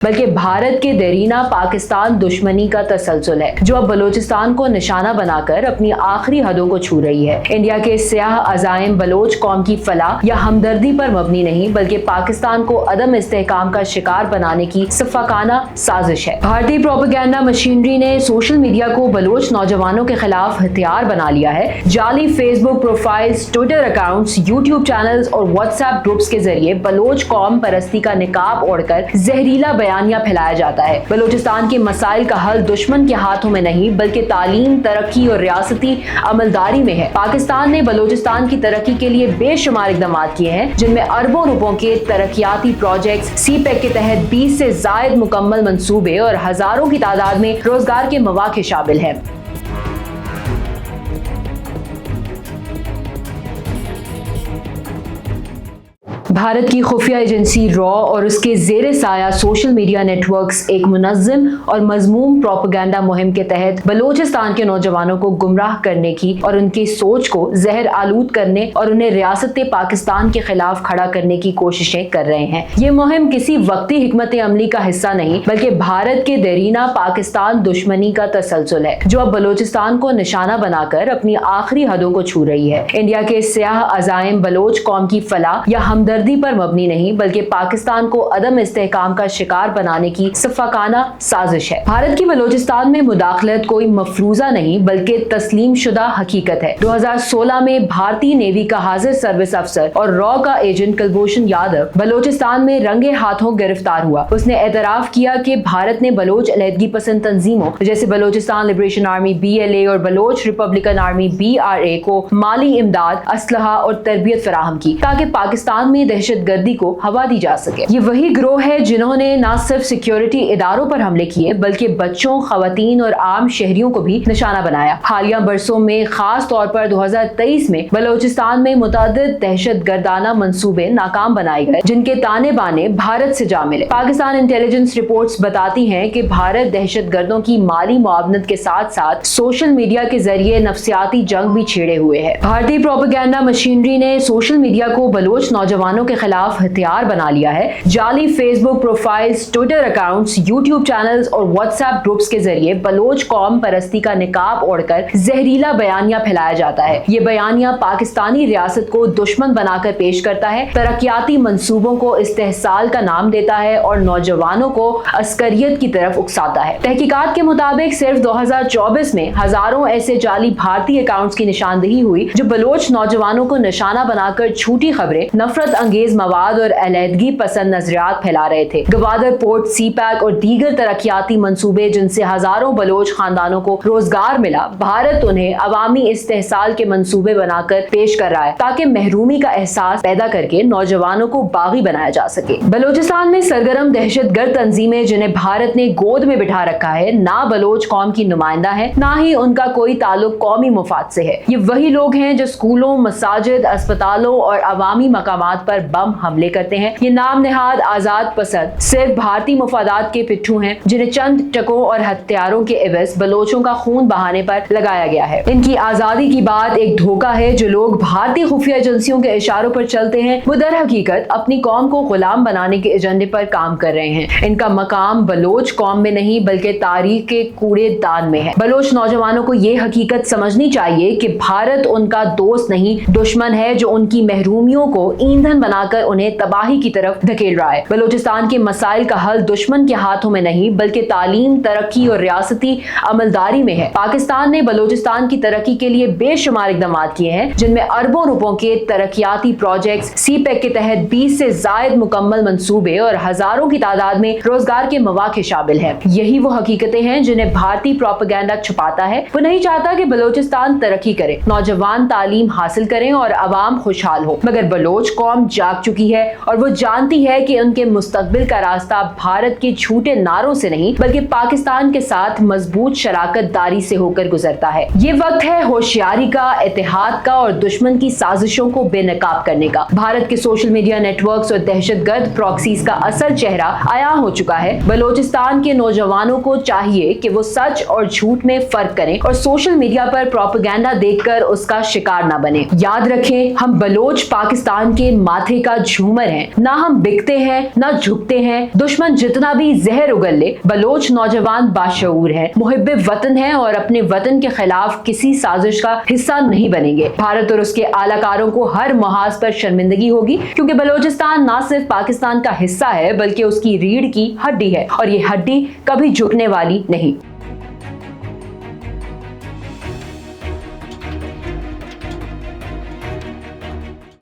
बल्कि भारत के देरीना पाकिस्तान दुश्मनी का तसलसल है, जो अब बलोचिस्तान को निशाना बनाकर अपनी आखिरी हदों को छू रही है। इंडिया के स्याह अज़ाइम बलोच कौम की फलाह या हमदर्दी पर मबनी नहीं, बल्कि पाकिस्तान को अदम इस्तेहकाम का शिकार बनाने की सफाकाना साजिश है। भारतीय प्रोपेगेंडा मशीनरी ने सोशल मीडिया को बलोच नौजवानों के खिलाफ हथियार बना लिया है। जाली Facebook profiles, Twitter accounts, YouTube channels और व्हाट्सएप ग्रुप्स के जरिए बलोच कौम परस्ती का निकाब ओढ़कर जहरीला बयानिया फैलाया जाता है। बलोचिस्तान के मसाइल का हल दुश्मन के हाथों में नहीं, बल्कि तालीम, तरक्की और रियासती अमलदारी में है। पाकिस्तान ने बलोचिस्तान की तरक्की के लिए बेशुमार इक़दाम किए हैं, जिनमें अरबों रुपयों के तरक्याती प्रोजेक्ट्स, सीपेक के तहत 20 से ज़ायद मुकम्मल मंसूबे और हजारों की तादाद में रोजगार के मौक़े शामिल हैं। भारत की खुफिया एजेंसी रॉ और उसके ज़ेरे साया सोशल मीडिया नेटवर्क्स एक मुनज़्ज़म और मज़मूम प्रोपेगेंडा मुहिम के तहत बलोचिस्तान के नौजवानों को गुमराह करने की और उनकी सोच को जहर आलूद करने और उन्हें रियासत पाकिस्तान के खिलाफ खड़ा करने की कोशिशें कर रहे हैं। ये मुहिम किसी वक्ती हिकमत अमली का हिस्सा नहीं, बल्कि भारत के देरीना पाकिस्तान दुश्मनी का तसलसल है, जो अब बलोचिस्तान को निशाना बनाकर अपनी आखिरी हदों को छू रही है। इंडिया के स्याह अज़ाइम बलोच कौम की फलाह या हमदर्दी पर मबनी नहीं, बल्कि पाकिस्तान को अदम इस्तेहकाम का शिकार बनाने की सफाकाना साजिश है। भारत की बलोचिस्तान में मुदाखलत कोई मफरूजा नहीं, बल्कि तस्लीम शुदा हकीकत है। 2016 में भारतीय नेवी का हाजिर सर्विस अफसर और रॉ का एजेंट कुलभूषण यादव बलोचिस्तान में रंगे हाथों गिरफ्तार हुआ। उसने एतराफ किया कि भारत ने बलोच अलहदगी पसंद तंजीमों जैसे बलोचिस्तान लिबरेशन आर्मी BLA और बलोच रिपब्लिकन आर्मी BRA को माली इमदाद, असलहा और तरबियत फराहम की, ताकि पाकिस्तान में दहशतगर्दी को हवा दी जा सके। ये वही ग्रोह है जिन्होंने न सिर्फ सिक्योरिटी इदारों पर हमले किए, बल्कि बच्चों, खवातीन और आम शहरियों को भी निशाना बनाया। हालिया बरसों में, खास तौर पर 2023 में बलोचिस्तान में मुतअद्दिद दहशतगर्दाना मंसूबे नाकाम बनाए गए, जिनके ताने बाने भारत से जा मिले। पाकिस्तान इंटेलिजेंस रिपोर्ट्स बताती हैं कि भारत दहशतगर्दों की माली मुआवनत के साथ साथ सोशल मीडिया के जरिए नफ्सियाती जंग भी छेड़े हुए है। भारतीय प्रोपेगेंडा मशीनरी ने सोशल मीडिया को बलोच नौजवानों के खिलाफ हथियार बना लिया है। जाली Facebook profiles, Twitter accounts, YouTube channels और व्हाट्सएप ग्रुप्स के जरिए बलोच कौम परस्ती का निकाब ओढ़कर जहरीला बयानिया फैलाया जाता है। ये बयानिया पाकिस्तानी रियासत को दुश्मन बनाकर पेश करता है, तरक्याती मंसूबों को इस्तेहसाल का नाम देता है और नौजवानों को अस्करियत की तरफ उकसाता है। तहकीकात के मुताबिक सिर्फ 2024 में हजारों ऐसे जाली भारतीय अकाउंट्स की निशानदेही हुई, जो बलोच नौजवानों को निशाना बनाकर झूठी खबरें, नफरत अंगेज मवाद और अलहदगी पसंद नजरियात फैला रहे थे। गवादर पोर्ट, सीपैक और दीगर तरक्याती मंसूबे जिनसे हजारों बलोच खानदानों को रोजगार मिला, भारत उन्हें अवामी इस्तेहसाल के मंसूबे बनाकर पेश कर रहा है, ताकि महरूमी का एहसास पैदा करके नौजवानों को बागी बनाया जा सके। बलोचिस्तान में सरगर्म दहशतगर्द तंजीमें, जिन्हें भारत ने गोद में बिठा रखा है, ना बलोच कौम की नुमाइंदा है, ना ही उनका कोई ताल्लुक कौमी मुफाद से है। ये वही लोग हैं जो स्कूलों, मसाजिद, अस्पतालों और अवामी मकामात पर बम हमले करते हैं। ये नाम नेहाद आजाद पसंद सिर्फ भारतीय मुफादात के पिट्ठू हैं, जिन्हें चंद टकों और हथियारों के एवज बलोचों का खून बहाने पर लगाया गया है। इनकी आजादी की बात एक धोखा है। जो लोग भारतीय खुफिया एजेंसियों के इशारों पर चलते हैं, वो दर हकीकत अपनी कौम को गुलाम बनाने के एजेंडे पर काम कर रहे हैं। इनका मकाम बलोच कौम में नहीं, बल्कि तारीख के कूड़ेदान में है। बलोच नौजवानों को ये हकीकत समझनी चाहिए कि भारत उनका दोस्त नहीं, दुश्मन है, जो उनकी महरूमियों को ईंधन बनाकर उन्हें तबाही की तरफ धकेल रहा है। बलोचिस्तान के मसाइल का हल दुश्मन के हाथों में नहीं, बल्कि तालीम, तरक्की और रियासती अमलदारी में है। पाकिस्तान ने बलोचिस्तान की तरक्की के लिए बेशुमार इक़दाम किए हैं, जिनमें अरबों रुपयों के तरक्याती प्रोजेक्ट्स, सीपेक के तहत 20 से ज़ायद मुकम्मल मंसूबे और हजारों की तादाद में रोजगार के मौक़े शामिल हैं। यही वो हकीकतें हैं जिन्हें भारतीय प्रोपेगेंडा छुपाता है। वो नहीं चाहता कि बलोचिस्तान तरक्की करे, नौजवान तालीम हासिल करें और अवाम खुशहाल हो, मगर बलोच कौम जाग चुकी है और वो जानती है कि उनके मुस्तकबिल का रास्ता भारत के झूठे नारों से नहीं, बल्कि पाकिस्तान के साथ मजबूत शराकत दारी से होकर गुजरता है। ये वक्त है होशियारी का, इत्तेहाद का और दुश्मन की साजिशों को बेनकाब करने का। भारत के सोशल मीडिया नेटवर्क्स और दहशतगर्द प्रॉक्सीज का असल चेहरा आया हो चुका है। बलोचिस्तान के नौजवानों को चाहिए कि वो सच और झूठ में फर्क करें और सोशल मीडिया पर प्रोपेगेंडा देखकर उसका शिकार न बने। याद रखें, हम बलोच पाकिस्तान के माथे माथे का झूमर हैं। ना हम बिकते हैं ना झुकते हैं, दुश्मन जितना भी जहर उगल ले, बलोच नौजवान बाशऊर हैं, मुहिब्बे वतन हैं और अपने वतन के खिलाफ किसी साजिश का हिस्सा नहीं बनेंगे। भारत और उसके आलाकारों को हर महाज पर शर्मिंदगी होगी, क्योंकि बलोचिस्तान ना सिर्फ पाकिस्तान का हिस्सा है बल्कि उसकी रीढ़ की हड्डी है और ये हड्डी कभी झुकने वाली नहीं।